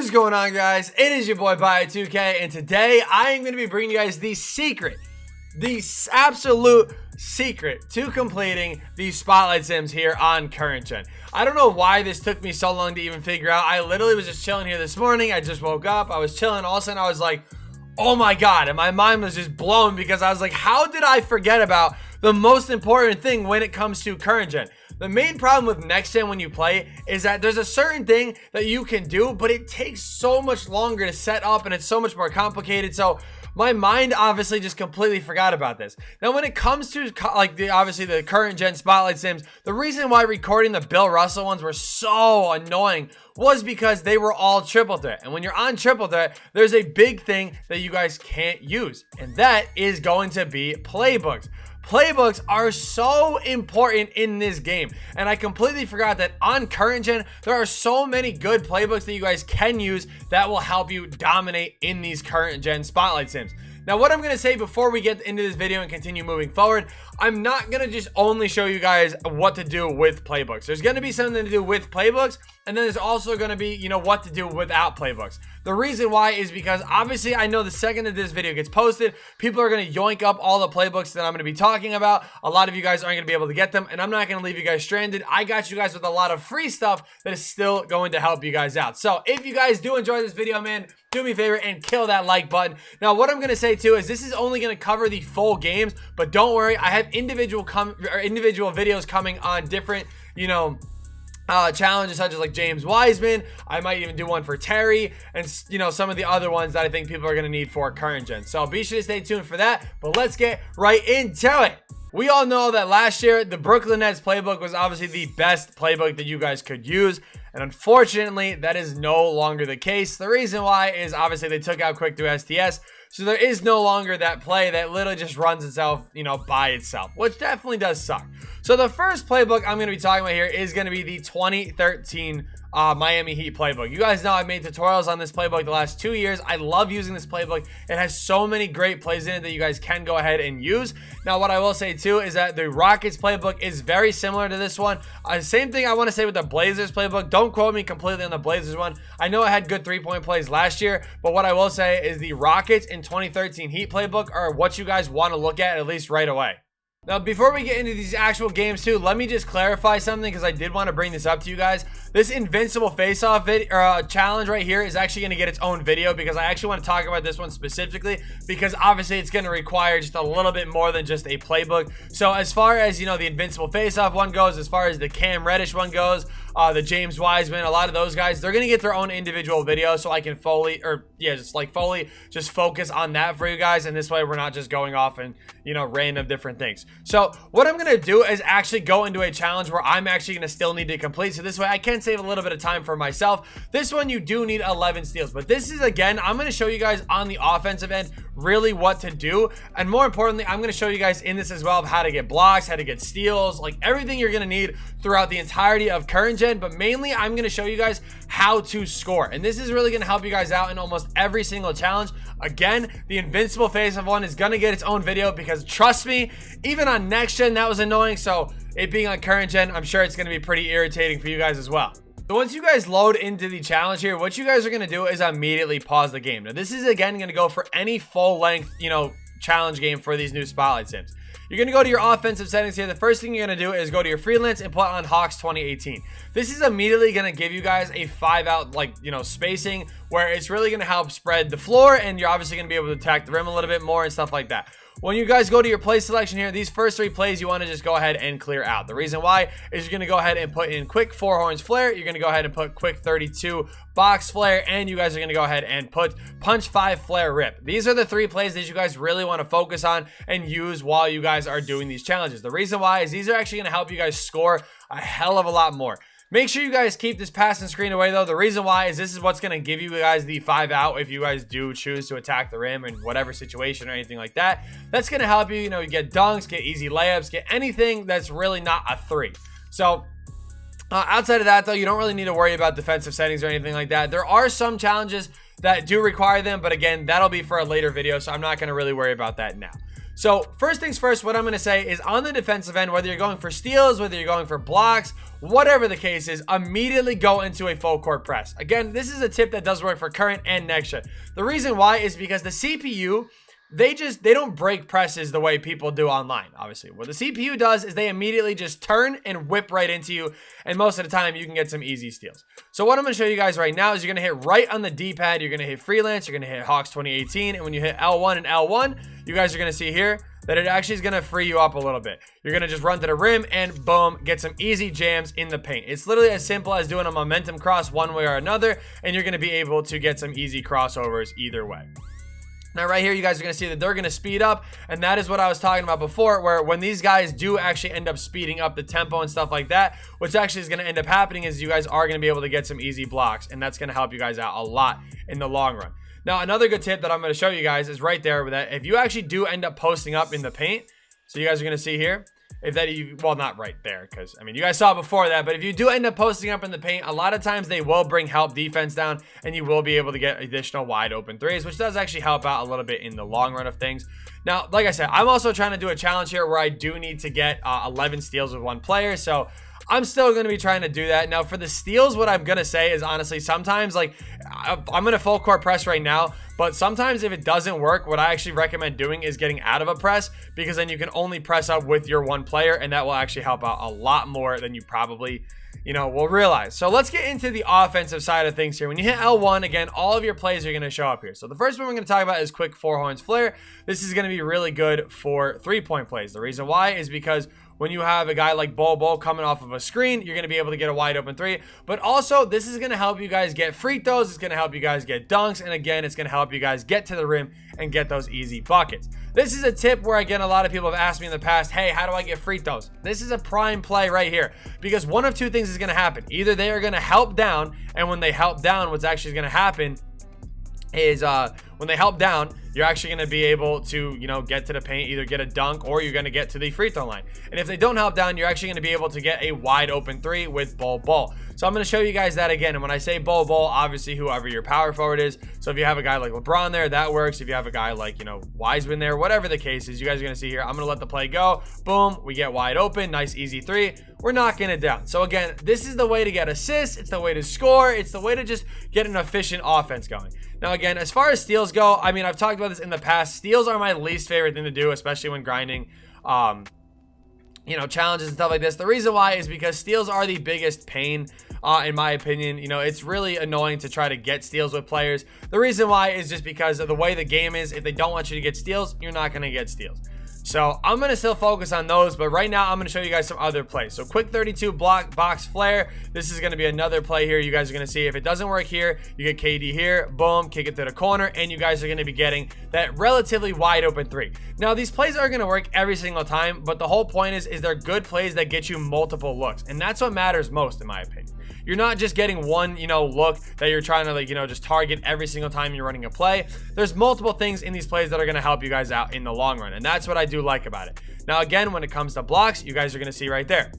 What is going on, guys? It is your boy Bio2k, and today I am going to be bringing you guys the secret, the absolute secret to completing these spotlight sims here on current gen. I don't know why this took me so long to even figure out. I literally was just chilling here this morning. I just woke up, I was chilling, all of a sudden I was like, oh my god, and my mind was just blown because I was like, how did I forget about the most important thing when it comes to current gen? The main problem with next gen when you play is that there's a certain thing that you can do, but it takes so much longer to set up and it's so much more complicated. So my mind obviously just completely forgot about this. Now, when it comes to like obviously the current gen spotlight sims, the reason why recording the Bill Russell ones were so annoying was because they were all triple threat. And when you're on triple threat, there's a big thing that you guys can't use, and that is going to be playbooks. Playbooks are so important in this game, and I completely forgot that on current gen there are so many good playbooks that you guys can use that will help you dominate in these current gen spotlight sims. Now, what I'm going to say before we get into this video and continue moving forward, I'm not going to just only show you guys what to do with playbooks. There's going to be something to do with playbooks, and then there's also going to be, you know, what to do without playbooks. The reason why is because obviously I know the second that this video gets posted, people are going to yoink up all the playbooks that I'm going to be talking about. A lot of you guys aren't going to be able to get them, and I'm not going to leave you guys stranded. I got you guys with a lot of free stuff that is still going to help you guys out. So if you guys do enjoy this video, man, do me a favor and kill that like button. Now, what I'm going to say too is this is only going to cover the full games, but don't worry, I have individual videos coming on different, you know, challenges such as like James Wiseman. I might even do one for Terry, and you know, some of the other ones that I think people are going to need for current gen. So be sure to stay tuned for that, but let's get right into it. We all know that last year the Brooklyn Nets playbook was obviously the best playbook that you guys could use, and unfortunately that is no longer the case. The reason why is obviously they took out quick through STS, so there is no longer that play that literally just runs itself, you know, by itself, which definitely does suck. So the first playbook I'm going to be talking about here is going to be the 2013 Miami Heat playbook. You guys know I've made tutorials on this playbook the last 2 years. I love using this playbook. It has so many great plays in it that you guys can go ahead and use. Now, what I will say too is that the Rockets playbook is very similar to this one. Same thing I want to say with the Blazers playbook. Don't quote me completely on the Blazers one. I know I had good 3-point plays last year, but what I will say is the Rockets and 2013 Heat playbook are what you guys want to look at least right away. Now, before we get into these actual games too, let me just clarify something because I did want to bring this up to you guys. This invincible face-off challenge right here is actually going to get its own video because I actually want to talk about this one specifically because obviously it's going to require just a little bit more than just a playbook. So as far as, you know, the invincible face-off one goes, as far as the Cam Reddish one goes, the James Wiseman, a lot of those guys, they're going to get their own individual video so I can fully just focus on that for you guys, and this way we're not just going off and, you know, random different things. So what I'm going to do is actually go into a challenge where I'm actually going to still need to complete, so this way I can save a little bit of time for myself. This one you do need 11 steals, but this is, again, I'm going to show you guys on the offensive end really what to do, and more importantly, I'm going to show you guys in this as well of how to get blocks, how to get steals, like everything you're going to need throughout the entirety of current gen. But mainly I'm going to show you guys how to score, and this is really going to help you guys out in almost every single challenge. Again, the invincible face-off one is going to get its own video because trust me, even on next gen that was annoying, so it being on current gen, I'm sure it's going to be pretty irritating for you guys as well. So once you guys load into the challenge here, what you guys are going to do is immediately pause the game. Now, this is again going to go for any full length, you know, challenge game for these new spotlight sims. You're going to go to your offensive settings here. The first thing you're going to do is go to your freelance and put on Hawks 2018. This is immediately going to give you guys a 5-out, like, you know, spacing where it's really going to help spread the floor, and you're obviously going to be able to attack the rim a little bit more and stuff like that. When you guys go to your play selection here, these first 3 plays you want to just go ahead and clear out. The reason why is you're going to go ahead and put in quick 4 horns flare. You're going to go ahead and put quick 32 box flare, and you guys are going to go ahead and put punch 5 flare rip. These are the 3 plays that you guys really want to focus on and use while you guys are doing these challenges. The reason why is these are actually going to help you guys score a hell of a lot more. Make sure you guys keep this passing screen away though. The reason why is this is what's going to give you guys the 5-out if you guys do choose to attack the rim in whatever situation or anything like that. That's going to help you, you know, get dunks, get easy layups, get anything that's really not a 3. So outside of that though, you don't really need to worry about defensive settings or anything like that. There are some challenges that do require them, but again, that'll be for a later video, so I'm not going to really worry about that now. So first things first, what I'm going to say is on the defensive end, whether you're going for steals, whether you're going for blocks, whatever the case is, immediately go into a full court press. Again, this is a tip that does work for current and next gen. The reason why is because the CPU, they don't break presses the way people do online, obviously. What the CPU does is they immediately just turn and whip right into you, and most of the time you can get some easy steals. So what I'm going to show you guys right now is you're going to hit right on the D-pad, you're going to hit Freelance, you're going to hit Hawks 2018, and when you hit L1 and L1, you guys are going to see here that it actually is going to free you up a little bit. You're going to just run to the rim and boom, get some easy jams in the paint. It's literally as simple as doing a momentum cross one way or another, and you're going to be able to get some easy crossovers either way. Now right here, you guys are going to see that they're going to speed up, and that is what I was talking about before, where when these guys do actually end up speeding up the tempo and stuff like that, what's actually is going to end up happening is you guys are going to be able to get some easy blocks, and that's going to help you guys out a lot in the long run. Now, another good tip that I'm going to show you guys is right there, that if you actually do end up posting up in the paint, so you guys are going to see here, well, not right there, because, I mean, you guys saw before that, but if you do end up posting up in the paint, a lot of times they will bring help defense down, and you will be able to get additional wide open threes, which does actually help out a little bit in the long run of things. Now, like I said, I'm also trying to do a challenge here where I do need to get 11 steals with one player, so I'm still going to be trying to do that. Now, for the steals, what I'm going to say is, honestly, sometimes, like, I'm in a full court press right now, but sometimes if it doesn't work, what I actually recommend doing is getting out of a press, because then you can only press up with your one player, and that will actually help out a lot more than you probably, will realize. So let's get into the offensive side of things here. When you hit L1, again, all of your plays are going to show up here. So the first one we're going to talk about is quick four horns flare. This is going to be really good for 3-point plays. The reason why is because when you have a guy like Bobo coming off of a screen, you're going to be able to get a wide open three. But also, this is going to help you guys get free throws. It's going to help you guys get dunks. And again, it's going to help you guys get to the rim and get those easy buckets. This is a tip where, again, a lot of people have asked me in the past, hey, how do I get free throws? This is a prime play right here, because one of two things is going to happen. Either they are going to help down, and when they help down, what's actually going to happen is when they help down, you're actually going to be able to, get to the paint, either get a dunk or you're going to get to the free throw line. And if they don't help down, you're actually going to be able to get a wide open three with Bol. So I'm going to show you guys that again. And when I say Bol, obviously whoever your power forward is. So if you have a guy like LeBron there, that works. If you have a guy like, Wiseman there, whatever the case is, you guys are going to see here. I'm going to let the play go. Boom. We get wide open. Nice, easy three. We're knocking it down. So again, this is the way to get assists. It's the way to score. It's the way to just get an efficient offense going. Now, again, as far as steals go, I mean, I've talked about this in the past. Steals are my least favorite thing to do, especially when grinding, challenges and stuff like this. The reason why is because steals are the biggest pain, in my opinion. It's really annoying to try to get steals with players. The reason why is just because of the way the game is. If they don't want you to get steals, you're not going to get steals. So I'm going to still focus on those, but right now I'm going to show you guys some other plays. So quick 32 block box flare. This is going to be another play here. You guys are going to see if it doesn't work here, you get KD here, boom, kick it to the corner, and you guys are going to be getting that relatively wide open three. Now, these plays are going to work every single time, but the whole point is they're good plays that get you multiple looks, and that's what matters most, in my opinion. You're not just getting one, look that you're trying to, just target every single time you're running a play. There's multiple things in these plays that are going to help you guys out in the long run, and that's what I do like about it. Now, again, when it comes to blocks, you guys are going to see right there.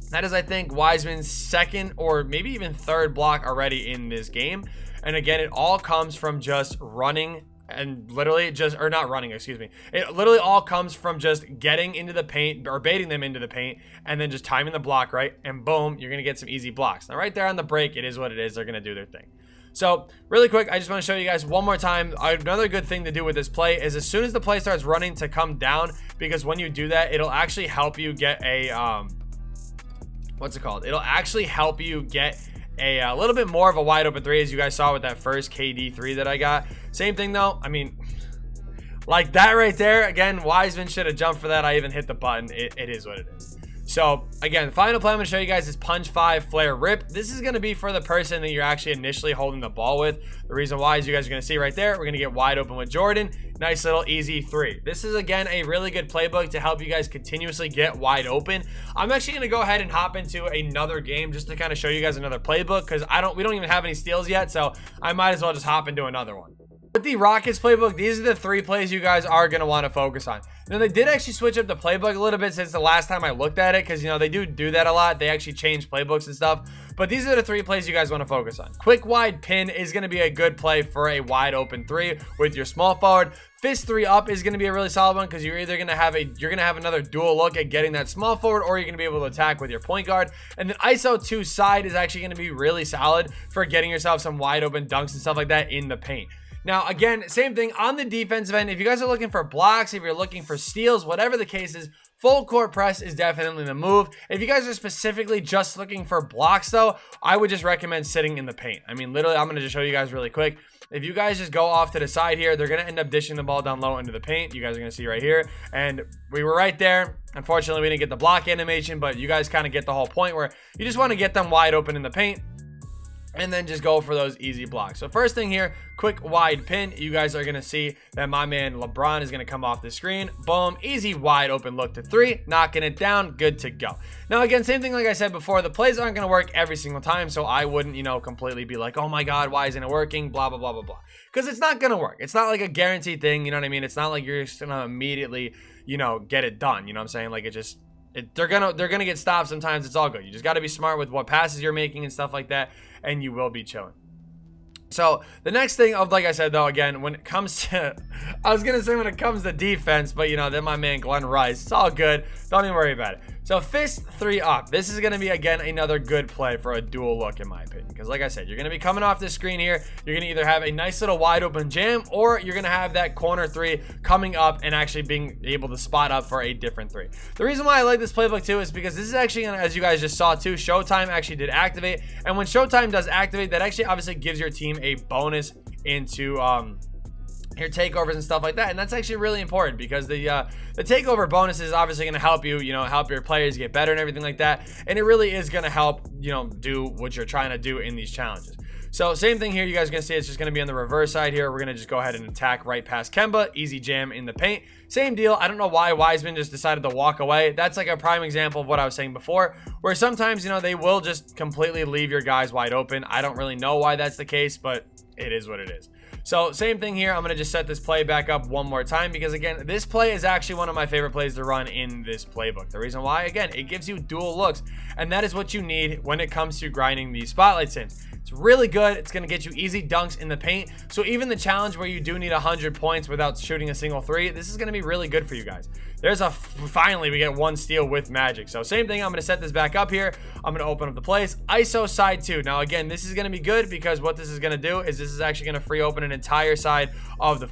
That is, I think, Wiseman's second or maybe even third block already in this game. And again, it all comes from just running and literally just, or not running, excuse me. It literally all comes from just getting into the paint or baiting them into the paint and then just timing the block right, and boom, you're going to get some easy blocks. Now, right there on the break, it is what it is. They're going to do their thing. So really quick, I just want to show you guys one more time. Another good thing to do with this play is as soon as the play starts running, to come down, because when you do that, it'll actually help you get a, It'll actually help you get a little bit more of a wide open three, as you guys saw with that first KD three that I got. Same thing though. I mean, like that right there, again, Wiseman should have jumped for that. I even hit the button. It is what it is. So again, the final play I'm going to show you guys is punch 5 flare rip. This is going to be for the person that you're actually initially holding the ball with. The reason why is you guys are going to see right there, we're going to get wide open with Jordan. Nice little easy three. This is, again, a really good playbook to help you guys continuously get wide open. I'm actually going to go ahead and hop into another game just to kind of show you guys another playbook, because we don't even have any steals yet, so I might as well just hop into another one. With the Rockets playbook, these are the 3 plays you guys are going to want to focus on. Now, they did actually switch up the playbook a little bit since the last time I looked at it, because, they do that a lot. They actually change playbooks and stuff. But these are the 3 plays you guys want to focus on. Quick wide pin is going to be a good play for a wide open 3 with your small forward. Fist 3 up is going to be a really solid one because you're either going to have another dual look at getting that small forward, or you're going to be able to attack with your point guard. And then ISO 2 side is actually going to be really solid for getting yourself some wide open dunks and stuff like that in the paint. Now, again, same thing on the defensive end. If you guys are looking for blocks, if you're looking for steals, whatever the case is, full court press is definitely the move. If you guys are specifically just looking for blocks, though, I would just recommend sitting in the paint. I mean, literally, I'm going to just show you guys really quick. If you guys just go off to the side here, they're going to end up dishing the ball down low into the paint. You guys are going to see right here. And we were right there. Unfortunately, we didn't get the block animation, but you guys kind of get the whole point where you just want to get them wide open in the paint and then just go for those easy blocks. So first thing here, quick wide pin. You guys are going to see that my man LeBron is going to come off the screen. Boom, easy wide open look to 3, knocking it down, good to go. Now again, same thing like I said before, the plays aren't going to work every single time, so I wouldn't, completely be like, oh my god, why isn't it working, blah blah blah blah blah, because it's not going to work. It's not like a guaranteed thing, you know what I mean? It's not like you're just going to immediately, get it done, you know what I'm saying? Like they're gonna get stopped sometimes. It's all good. You just got to be smart with what passes you're making and stuff like that, and you will be chilling. So the next thing, like I said though, again, when it comes to, I was gonna say when it comes to defense, but then my man Glenn Rice, it's all good. Don't even worry about it. So fist 3 up. This is gonna be again another good play for a dual look in my opinion, because like I said, you're gonna be coming off this screen here. You're gonna either have a nice little wide open jam, or you're gonna have that corner 3 coming up and actually being able to spot up for a different 3. The reason why I like this playbook too is because this is actually gonna, as you guys just saw too, Showtime actually did activate, and when Showtime does activate, that actually obviously gives your team a bonus into your takeovers and stuff like that, and that's actually really important because the takeover bonus is obviously going to help you, help your players get better and everything like that, and it really is going to help, do what you're trying to do in these challenges. So same thing here, you guys are going to see it's just going to be on the reverse side here. We're going to just go ahead and attack right past Kemba, easy jam in the paint. Same deal. I don't know why Wiseman just decided to walk away. That's like a prime example of what I was saying before, where sometimes, they will just completely leave your guys wide open. I don't really know why that's the case, but it is what it is. So same thing here. I'm going to just set this play back up one more time because again, this play is actually one of my favorite plays to run in this playbook. The reason why, again, it gives you dual looks, and that is what you need when it comes to grinding these spotlight sims. It's really good. It's going to get you easy dunks in the paint. So even the challenge where you do need 100 points without shooting a single 3, this is going to be really good for you guys. Finally, we get 1 steal with magic. So same thing. I'm going to set this back up here. I'm going to open up the plays. ISO side 2. Now again, this is going to be good because what this is going to do is this is actually going to free open an entire side of the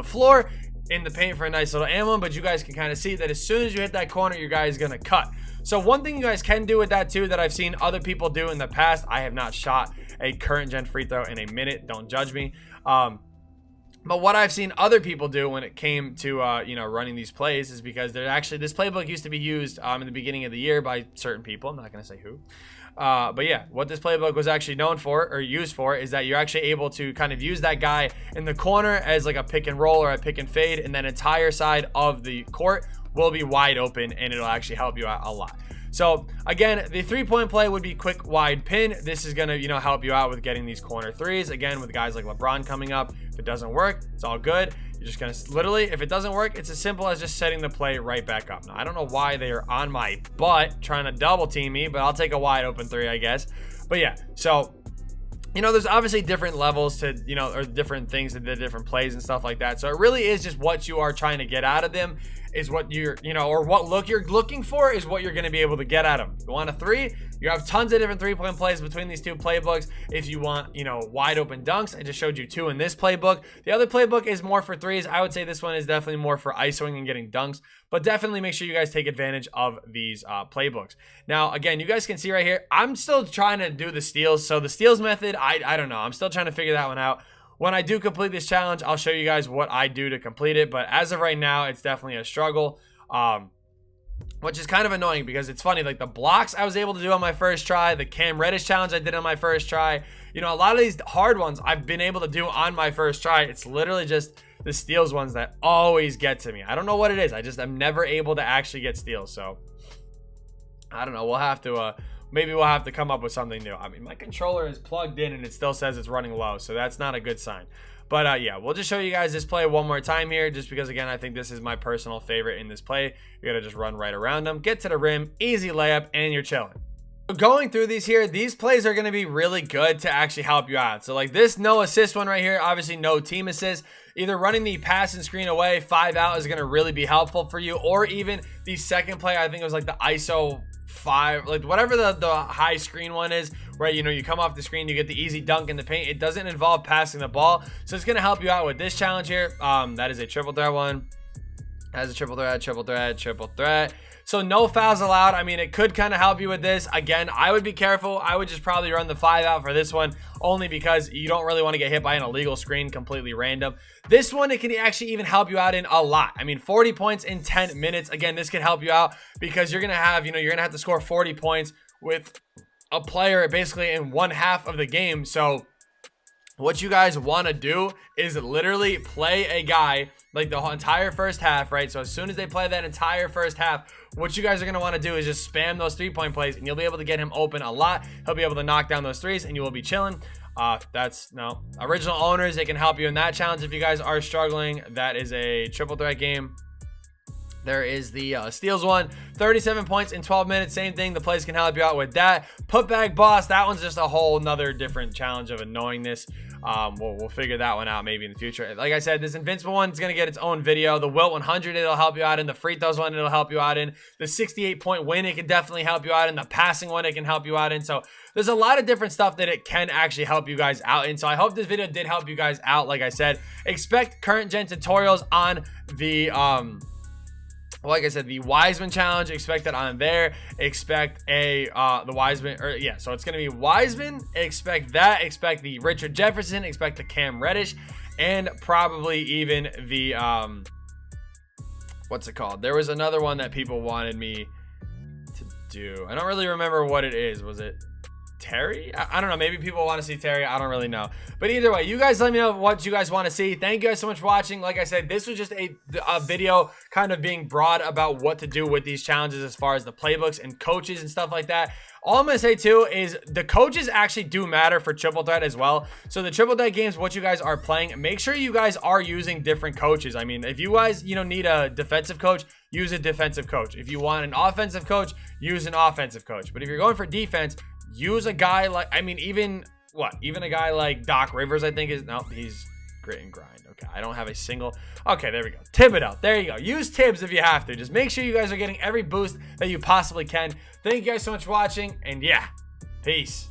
floor in the paint for a nice little ammo. But you guys can kind of see that as soon as you hit that corner, your guy is going to cut. So one thing you guys can do with that too that I've seen other people do in the past, I have not shot a current gen free throw in a minute, don't judge me, but what I've seen other people do when it came to running these plays is because they're actually, this playbook used to be used in the beginning of the year by certain people. I'm not going to say who, but yeah, what this playbook was actually known for or used for is that you're actually able to kind of use that guy in the corner as like a pick and roll or a pick and fade, and that entire side of the court will be wide open, and it'll actually help you out a lot. So again, the 3-point play would be quick wide pin. This is gonna help you out with getting these corner 3s. Again, with guys like LeBron coming up, if it doesn't work, it's all good. You're just gonna literally, if it doesn't work, it's as simple as just setting the play right back up. Now I don't know why they are on my butt trying to double team me, but I'll take a wide open 3, I guess. But yeah, so there's obviously different levels to, or different things that the different plays and stuff like that. So it really is just what you are trying to get out of them is what you're, or what look you're looking for is what you're going to be able to get out of them. You want a 3, you have tons of different 3-point plays between these 2 playbooks. If you want, wide open dunks, I just showed you 2 in this playbook. The other playbook is more for 3s. I would say this one is definitely more for ISOing and getting dunks, but definitely make sure you guys take advantage of these playbooks. Now, again, you guys can see right here, I'm still trying to do the steals. So the steals method, I don't know. I'm still trying to figure that one out. When I do complete this challenge, I'll show you guys what I do to complete it. But as of right now, it's definitely a struggle, which is kind of annoying because it's funny. Like the blocks I was able to do on my first try, the Cam Reddish challenge I did on my first try. A lot of these hard ones I've been able to do on my first try. It's literally just the steals ones that always get to me. I don't know what it is. I'm never able to actually get steals. So I don't know. We'll have to... maybe we'll have to come up with something new. I mean, my controller is plugged in and it still says it's running low, so that's not a good sign. But yeah, we'll just show you guys this play one more time here, just because, again, I think this is my personal favorite in this play. You got to just run right around them, get to the rim, easy layup, and you're chilling. Going through these here, these plays are going to be really good to actually help you out. So like this no assist one right here, obviously no team assist. Either running the pass and screen away 5 out is going to really be helpful for you, or even the second play, I think it was like the ISO 5, like whatever the high screen one is, where you come off the screen, you get the easy dunk in the paint. It doesn't involve passing the ball, so it's going to help you out with this challenge here. That is a triple threat one. Has a triple threat. So no fouls allowed. I mean, it could kind of help you with this. Again, I would be careful. I would just probably run the 5 out for this one, only because you don't really want to get hit by an illegal screen completely random. This one, it can actually even help you out in a lot. I mean, 40 points in 10 minutes. Again, this could help you out because you're going to have, you're going to have to score 40 points with a player basically in 1/2 of the game. So what you guys want to do is literally play a guy like the entire first half, right? So as soon as they play that entire first half, what you guys are going to want to do is just spam those 3-point plays, and you'll be able to get him open a lot. He'll be able to knock down those threes, and you will be chilling. That's no original owners. They can help you in that challenge if you guys are struggling. That is a triple threat game. There is the steals one, 37 points in 12 minutes. Same thing. The plays can help you out with that. Putback boss. That one's just a whole nother different challenge of annoyingness. We'll figure that one out maybe in the future. Like I said, this invincible one is going to get its own video. The Wilt 100, it'll help you out in. The free throws one, it'll help you out in. The 68-point win, it can definitely help you out in. The passing one, it can help you out in. So there's a lot of different stuff that it can actually help you guys out in. So I hope this video did help you guys out. Like I said, expect current gen tutorials on the like I said, the Wiseman challenge, expect that on there. Expect the Wiseman, or yeah, so it's gonna be Wiseman. Expect that. Expect the Richard Jefferson. Expect the Cam Reddish, and probably even the what's it called? There was another one that people wanted me to do. I don't really remember what it is. Was it Terry? I don't know. Maybe people want to see Terry. I don't really know. But either way, you guys let me know what you guys want to see. Thank you guys so much for watching. Like I said, this was just a video kind of being broad about what to do with these challenges as far as the playbooks and coaches and stuff like that. All I'm going to say too is the coaches actually do matter for triple threat as well. So the triple threat games, what you guys are playing, make sure you guys are using different coaches. I mean, if you guys, need a defensive coach, use a defensive coach. If you want an offensive coach, use an offensive coach. But if you're going for defense, use a guy like, even a guy like Doc Rivers, I think he's grit and grind. Okay, I don't have a single. Okay, there we go. Thibodeau. There you go. Use Tibbs if you have to. Just make sure you guys are getting every boost that you possibly can. Thank you guys so much for watching, and yeah, peace.